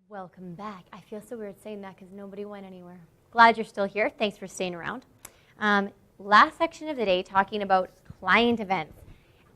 Welcome back. I feel so weird saying that because nobody went anywhere. Glad you're still here. Thanks for staying around. Last section of the day, talking about client events.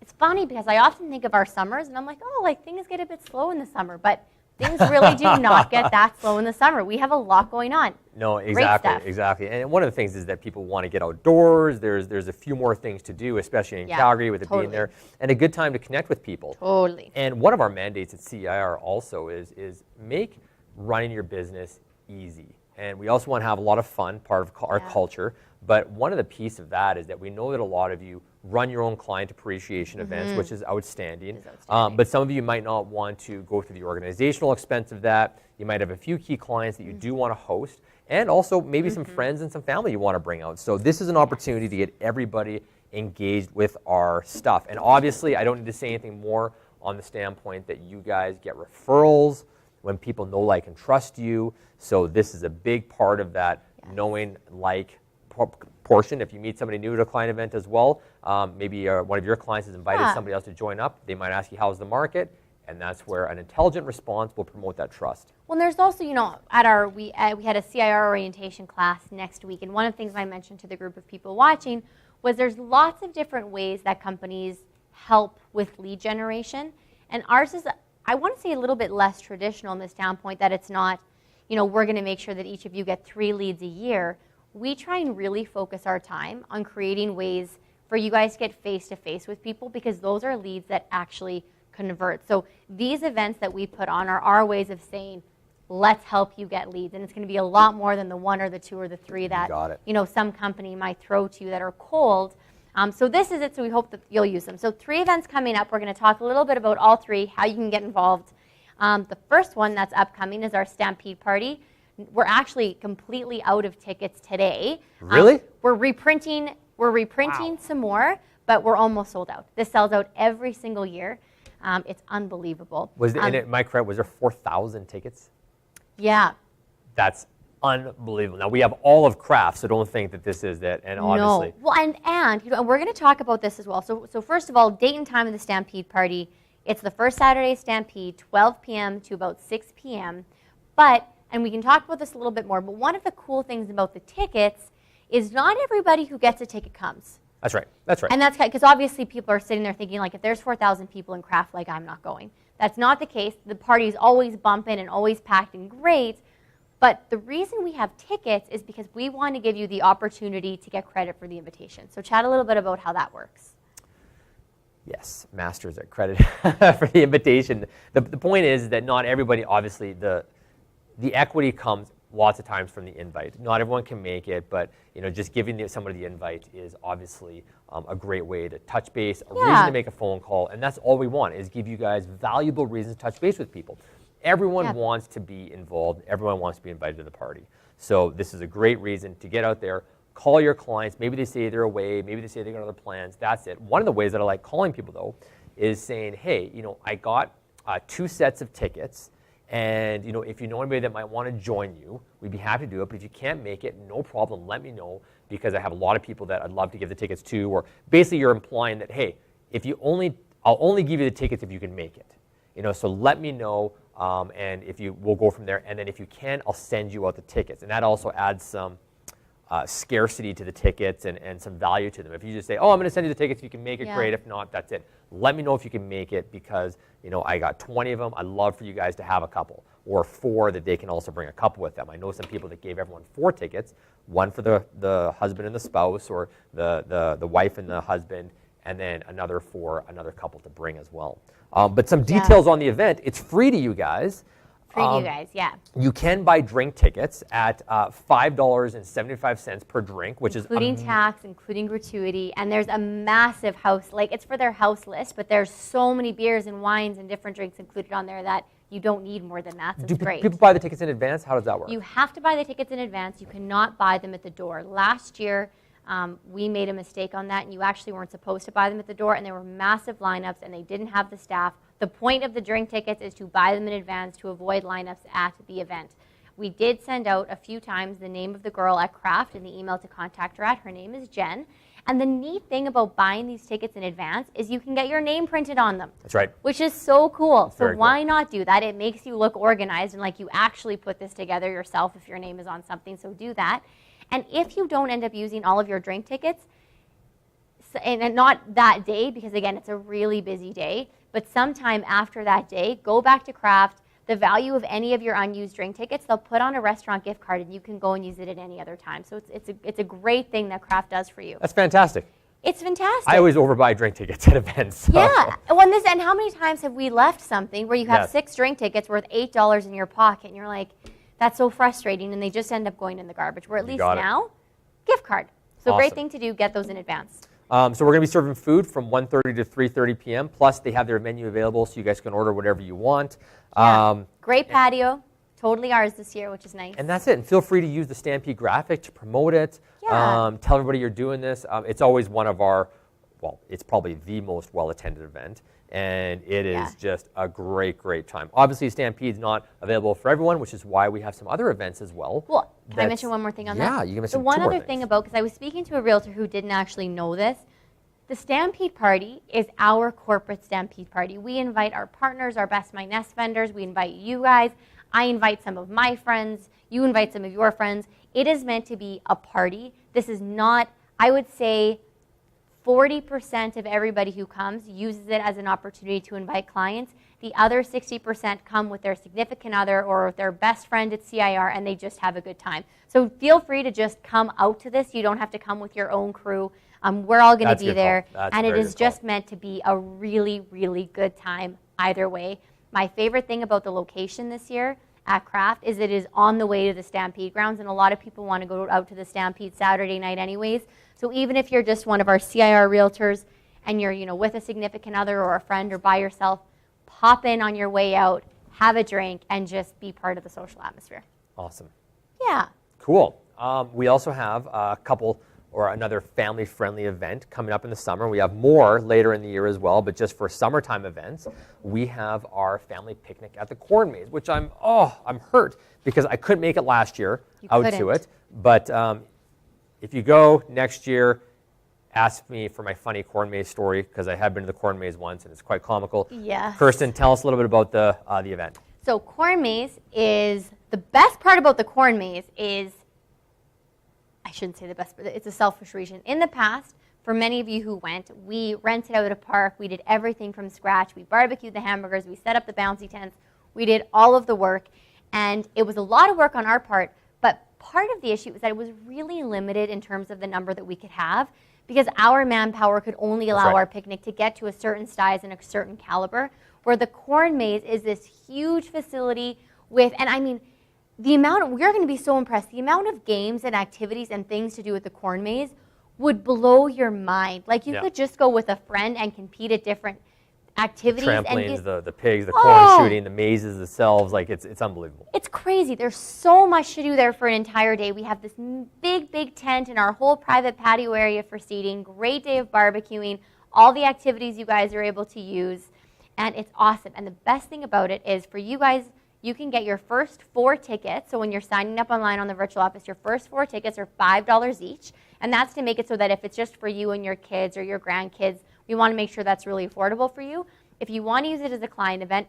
It's funny because I often think of our summers and I'm like, oh, like things get a bit slow in the summer, but things really do not get that slow in the summer. We have a lot going on. No, exactly. And one of the things is that people want to get outdoors. There's a few more things to do, especially in Calgary with it being there, and a good time to connect with people. Totally. And one of our mandates at CIR also is make running your business easy. And we also want to have a lot of fun, part of our culture. But one of the pieces of that is that we know that a lot of you run your own client appreciation events, which is outstanding. But some of you might not want to go through the organizational expense of that. You might have a few key clients that you do want to host, and also maybe some friends and some family you want to bring out. So this is an opportunity to get everybody engaged with our stuff. And obviously, I don't need to say anything more on the standpoint that you guys get referrals when people know, like, and trust you. So this is a big part of that knowing, like, portion. If you meet somebody new at a client event as well, maybe one of your clients has invited somebody else to join up, they might ask you, how's the market? And that's where an intelligent response will promote that trust. Well, there's also, you know, at our, we had a CIR orientation class next week, and one of the things I mentioned to the group of people watching was there's lots of different ways that companies help with lead generation, and ours is, I want to say, a little bit less traditional in the standpoint that it's not, you know, we're going to make sure that each of you get 3 leads a year. We try and really focus our time on creating ways for you guys to get face-to-face with people, because those are leads that actually convert. So these events that we put on are our ways of saying, let's help you get leads. And it's going to be a lot more than the 1 or the 2 or the 3 that, you know, some company might throw to you that are cold. So this is it, so we hope that you'll use them. So 3 events coming up. We're going to talk a little bit about all 3, how you can get involved. The first one that's upcoming is our Stampede Party. We're actually completely out of tickets today. Really? We're reprinting some more, but we're almost sold out. This sells out every single year. It's unbelievable. And am I correct, was there 4,000 tickets? Yeah. That's unbelievable. Now, we have all of craft, so don't think that this is that, and obviously. No. Well, and you know, we're going to talk about this as well. So first of all, date and time of the Stampede Party. It's the first Saturday Stampede, 12 p.m. to about 6 p.m. And we can talk about this a little bit more, but one of the cool things about the tickets is not everybody who gets a ticket comes. That's right. That's right. And that's because obviously people are sitting there thinking, like, if there's 4,000 people in craft, like, I'm not going. That's not the case. The party's always bumping and always packed and great. But the reason we have tickets is because we want to give you the opportunity to get credit for the invitation. So chat a little bit about how that works. Yes, masters at credit for the invitation. The point is that not everybody, obviously, the equity comes lots of times from the invite. Not everyone can make it, but you know, just giving somebody the invite is obviously a great way to touch base, a reason to make a phone call, and that's all we want, is give you guys valuable reasons to touch base with people. Everyone wants to be involved. Everyone wants to be invited to the party. So this is a great reason to get out there, call your clients. Maybe they say they're away. Maybe they say they got other plans. That's it. One of the ways that I like calling people, though, is saying, hey, you know, I got 2 sets of tickets. And you know, if you know anybody that might want to join you, we'd be happy to do it. But if you can't make it, no problem. Let me know, because I have a lot of people that I'd love to give the tickets to. Or basically, you're implying that, hey, I'll only give you the tickets if you can make it. You know, so let me know, and we'll go from there. And then if you can, I'll send you out the tickets. And that also adds some scarcity to the tickets and some value to them. If you just say, oh, I'm going to send you the tickets, if you can make it, great. If not, that's it. Let me know if you can make it, because you know, I got 20 of them. I'd love for you guys to have a couple, or 4 that they can also bring a couple with them. I know some people that gave everyone 4 tickets, 1 for the husband and the spouse, or the wife and the husband, and then another for another couple to bring as well. But some details on the event. It's free to you guys. Free to you guys, You can buy drink tickets at $5.75 per drink, which including tax, including gratuity, and there's a massive house, like it's for their house list, but there's so many beers and wines and different drinks included on there that you don't need more than that. So it's great. Do people buy the tickets in advance? How does that work? You have to buy the tickets in advance. You cannot buy them at the door. Last year, we made a mistake on that, and you actually weren't supposed to buy them at the door, and there were massive lineups, and they didn't have the staff. The point of the drink tickets is to buy them in advance to avoid lineups at the event. We did send out a few times the name of the girl at Craft and the email to contact her at. Her name is Jen. And the neat thing about buying these tickets in advance is you can get your name printed on them. That's right. Which is so cool. So why cool. not do that? It makes you look organized and like you actually put this together yourself if your name is on something, so do that. And if you don't end up using all of your drink tickets, and not that day, because again, it's a really busy day, but sometime after that day, go back to Craft. The value of any of your unused drink tickets, they'll put on a restaurant gift card and you can go and use it at any other time. So it's a great thing that Craft does for you. That's fantastic. It's fantastic. I always overbuy drink tickets at events. So. Yeah. And how many times have we left something where you have 6 drink tickets worth $8 in your pocket and you're like, that's so frustrating, and they just end up going in the garbage. Where at least now, gift card. So great thing to do, get those in advance. So we're going to be serving food from 1:30 to 3:30 p.m. Plus, they have their menu available, so you guys can order whatever you want. Great patio. Totally ours this year, which is nice. And that's it. And feel free to use the Stampede graphic to promote it. Yeah. Tell everybody you're doing this. It's always one of our, it's probably the most well-attended event. And it is just a great, great time. Obviously, Stampede's not available for everyone, which is why we have some other events as well. Well, can I mention one more thing on that? Yeah, you can mention the one other thing about, because I was speaking to a realtor who didn't actually know this, the Stampede Party is our corporate Stampede Party. We invite our partners, our Best My Nest vendors. We invite you guys. I invite some of my friends. You invite some of your friends. It is meant to be a party. This is not, I would say, 40% of everybody who comes uses it as an opportunity to invite clients. The other 60% come with their significant other or their best friend at CIR, and they just have a good time. So feel free to just come out to this. You don't have to come with your own crew. We're all going to be there, and it is just meant to be a really, really good time either way. My favorite thing about the location this year at Craft is it is on the way to the Stampede grounds, and a lot of people want to go out to the Stampede Saturday night anyways. So even if you're just one of our CIR realtors and you're with a significant other or a friend or by yourself, pop in on your way out, have a drink, and just be part of the social atmosphere. Awesome. Yeah. Cool. We also have a couple or another family-friendly event coming up in the summer. We have more later in the year as well, but just for summertime events, we have our family picnic at the Corn Maze, which I'm hurt because I couldn't make it last year to it. But if you go next year, ask me for my funny Corn Maze story, because I have been to the Corn Maze once and it's quite comical. Yes. Kirsten, tell us a little bit about the event. So Corn Maze is, the best part about the Corn Maze is, I shouldn't say the best, but it's a selfish reason. In the past, for many of you who went, we rented out a park. We did everything from scratch. We barbecued the hamburgers. We set up the bouncy tents. We did all of the work. And it was a lot of work on our part, but part of the issue was that it was really limited in terms of the number that we could have, because our manpower could only allow our picnic to get to a certain size and a certain caliber, where the Corn Maze is this huge facility with, and I mean, we're going to be so impressed. The amount of games and activities and things to do with the Corn Maze would blow your mind. Like you could just go with a friend and compete at different activities. The trampolines, the pigs, the corn shooting, the mazes themselves, like it's unbelievable. It's crazy. There's so much to do there for an entire day. We have this big, big tent and our whole private patio area for seating, great day of barbecuing, all the activities you guys are able to use, and it's awesome. And the best thing about it is for you guys, you can get your first 4 tickets. So when you're signing up online on the virtual office, your first 4 tickets are $5 each. And that's to make it so that if it's just for you and your kids or your grandkids, we want to make sure that's really affordable for you. If you want to use it as a client event,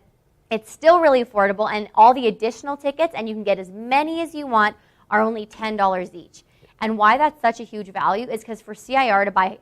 it's still really affordable. And all the additional tickets, and you can get as many as you want, are only $10 each. And why that's such a huge value is because for CIR to buy,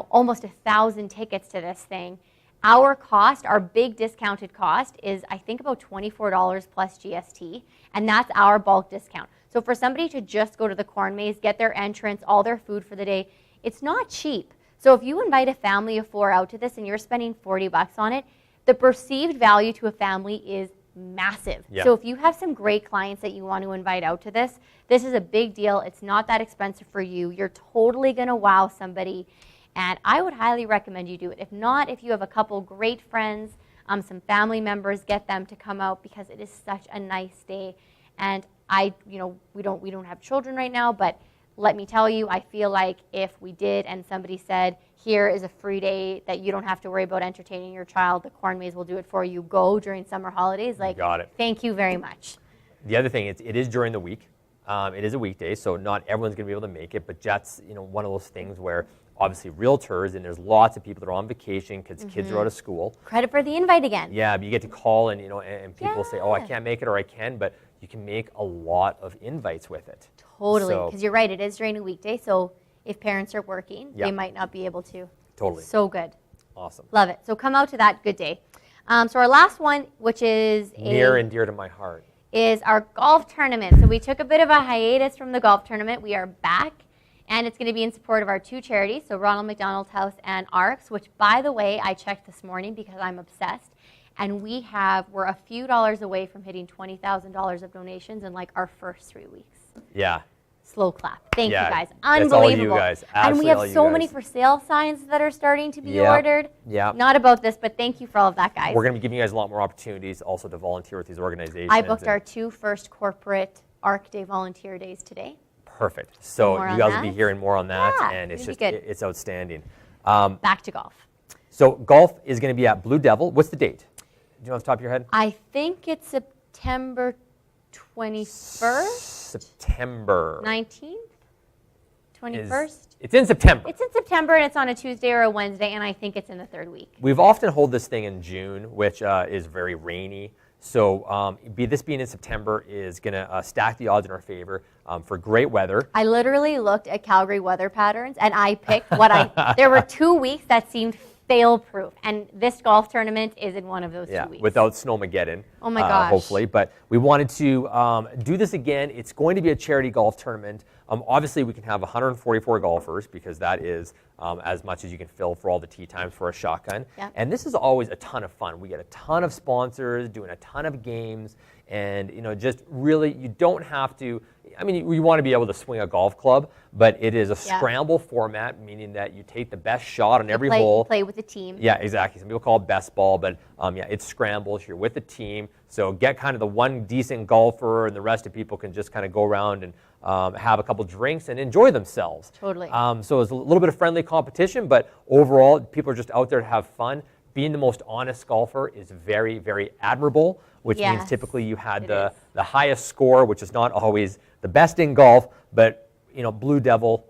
almost 1,000 tickets to this thing, our cost, our big discounted cost, is I think about $24 plus GST, and that's our bulk discount. So for somebody to just go to the Corn Maze, get their entrance, all their food for the day, it's not cheap. So if you invite a family of 4 out to this and you're spending $40 on it, the perceived value to a family is massive. Yeah. So if you have some great clients that you want to invite out to this, this is a big deal. It's not that expensive for you. You're totally going to wow somebody. And I would highly recommend you do it. If not, if you have a couple great friends, some family members, get them to come out because it is such a nice day. And we don't have children right now, but let me tell you, I feel like if we did and somebody said, here is a free day that you don't have to worry about entertaining your child, the Corn Maze will do it for you, go during summer holidays. Like, got it. Thank you very much. The other thing is it is during the week. It is a weekday, so not everyone's going to be able to make it, but that's one of those things where obviously realtors, and there's lots of people that are on vacation because kids are out of school. Credit for the invite again. Yeah, but you get to call and, and people say, oh, I Yeah. can't make it, or I can, but you can make a lot of invites with it. Totally, So- because you're right, it is during a weekday, so if parents are working, Yeah. they might not be able to. Totally. So good. Awesome. Love it. So come out to that good day. So our last one, which is Near and dear to my heart. is our golf tournament. So we took a bit of a hiatus from the golf tournament. We are back, and it's going to be in support of our two charities, so Ronald McDonald House and ARCS, which, by the way, I checked this morning because I'm obsessed, and we're a few dollars away from hitting $20,000 of donations in like our first 3 weeks. Yeah. Slow clap. Thank Yeah, you guys. it's all you Unbelievable. guys. And we Absolutely all have you so many guys. for sale signs that are starting to be Yep, ordered. yep. Not about this, but thank you for all of that, guys. We're going to be giving you guys a lot more opportunities also to volunteer with these organizations. I booked and- our 2 first corporate ARC Day volunteer days today. Perfect. So More you on guys will be that? hearing more on that, Yeah, and it's it'll just be good. it's outstanding. Back to golf. So golf is going to be at Blue Devil. What's the date? Do you know off the top of your head? I think it's September 21st, September. 19th, 21st. It's in September. It's in September, and it's on a Tuesday or a Wednesday, and I think it's in the 3rd week. We've often hold this thing in June, which is very rainy. So this being in September is going to stack the odds in our favor for great weather. I literally looked at Calgary weather patterns, and I picked there were 2 weeks that seemed fail-proof, and this golf tournament is in one of those 2 weeks. Without Snowmageddon. Oh my gosh. Hopefully, but we wanted to do this again. It's going to be a charity golf tournament. Obviously, we can have 144 golfers because that is as much as you can fill for all the tee times for a shotgun. Yeah. And this is always a ton of fun. We get a ton of sponsors doing a ton of games, and just really, you don't have to. I mean, you want to be able to swing a golf club, but it is a scramble format, meaning that you take the best shot on every hole. Play with the team. Yeah, exactly. Some people call it best ball, but it's scrambles. You're with the team, so get kind of the one decent golfer, and the rest of people can just kind of go around and have a couple drinks and enjoy themselves. Totally. So it's a little bit of friendly competition, but overall, people are just out there to have fun. Being the most honest golfer is very, very admirable, which means typically you had the highest score, which is not always the best in golf, but Blue Devil,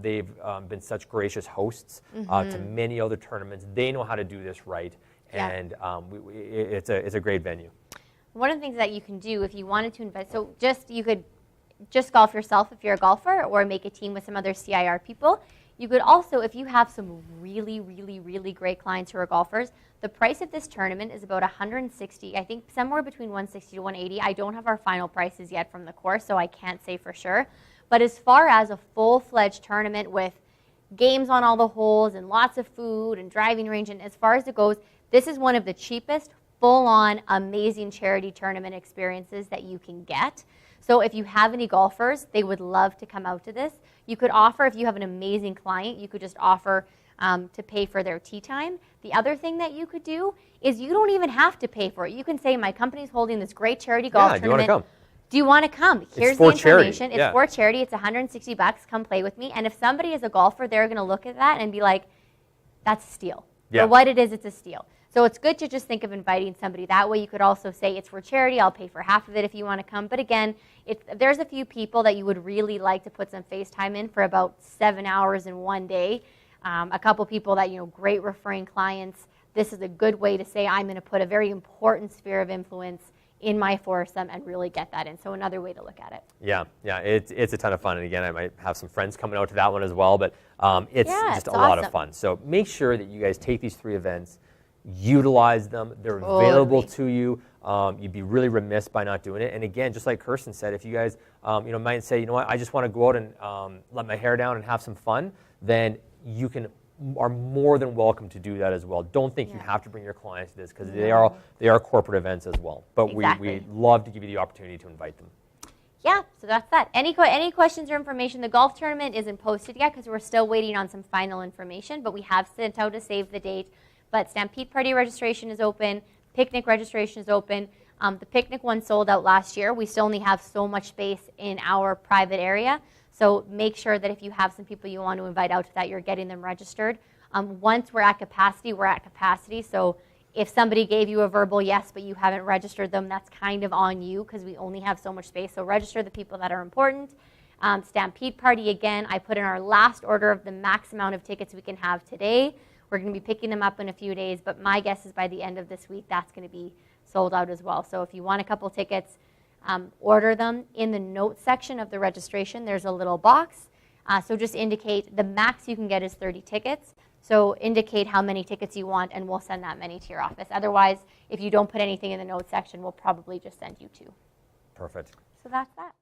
they've been such gracious hosts to many other tournaments. They know how to do this right, and it's a great venue. One of the things that you can do if you wanted to invest, so you could just golf yourself if you're a golfer, or make a team with some other CIR people. You could also, if you have some really, really, really great clients who are golfers, the price of this tournament is about $160, I think somewhere between $160 to $180. I don't have our final prices yet from the course, so I can't say for sure. But as far as a full-fledged tournament with games on all the holes and lots of food and driving range, and as far as it goes, this is one of the cheapest, full-on, amazing charity tournament experiences that you can get. So if you have any golfers, they would love to come out to this. You could offer, if you have an amazing client, you could just offer to pay for their tee time. The other thing that you could do is you don't even have to pay for it. You can say, my company's holding this great charity golf tournament. Do you want to come? Here's the information. It's for charity. It's $160. Come play with me. And if somebody is a golfer, they're going to look at that and be like, that's a steal. For what it is, it's a steal. So it's good to just think of inviting somebody that way. You could also say it's for charity. I'll pay for half of it if you want to come. But again, there's a few people that you would really like to put some face time in for about 7 hours in one day. A couple people that, great referring clients. This is a good way to say I'm going to put a very important sphere of influence in my foursome and really get that in. So another way to look at it. Yeah, it's a ton of fun. And again, I might have some friends coming out to that one as well, but it's just a lot of fun. So make sure that you guys take these 3 events, utilize them. They're available to you. You'd be really remiss by not doing it. And again, just like Kirsten said, if you guys might say, what, I just want to go out and let my hair down and have some fun, then you are more than welcome to do that as well. Don't think you have to bring your clients to this, because they are corporate events as well. But we love to give you the opportunity to invite them. Yeah, so that's that. Any questions or information? The golf tournament isn't posted yet because we're still waiting on some final information, but we have sent out a save the date. But Stampede Party registration is open. Picnic registration is open. The picnic one sold out last year. We still only have so much space in our private area. So make sure that if you have some people you want to invite out to that, you're getting them registered. Once we're at capacity, we're at capacity. So if somebody gave you a verbal yes, but you haven't registered them, that's kind of on you because we only have so much space. So register the people that are important. Stampede Party, again, I put in our last order of the max amount of tickets we can have today. We're going to be picking them up in a few days, but my guess is by the end of this week, that's going to be sold out as well. So if you want a couple tickets, order them. In the notes section of the registration, there's a little box. So just indicate the max you can get is 30 tickets. So indicate how many tickets you want, and we'll send that many to your office. Otherwise, if you don't put anything in the notes section, we'll probably just send you 2. Perfect. So that's that.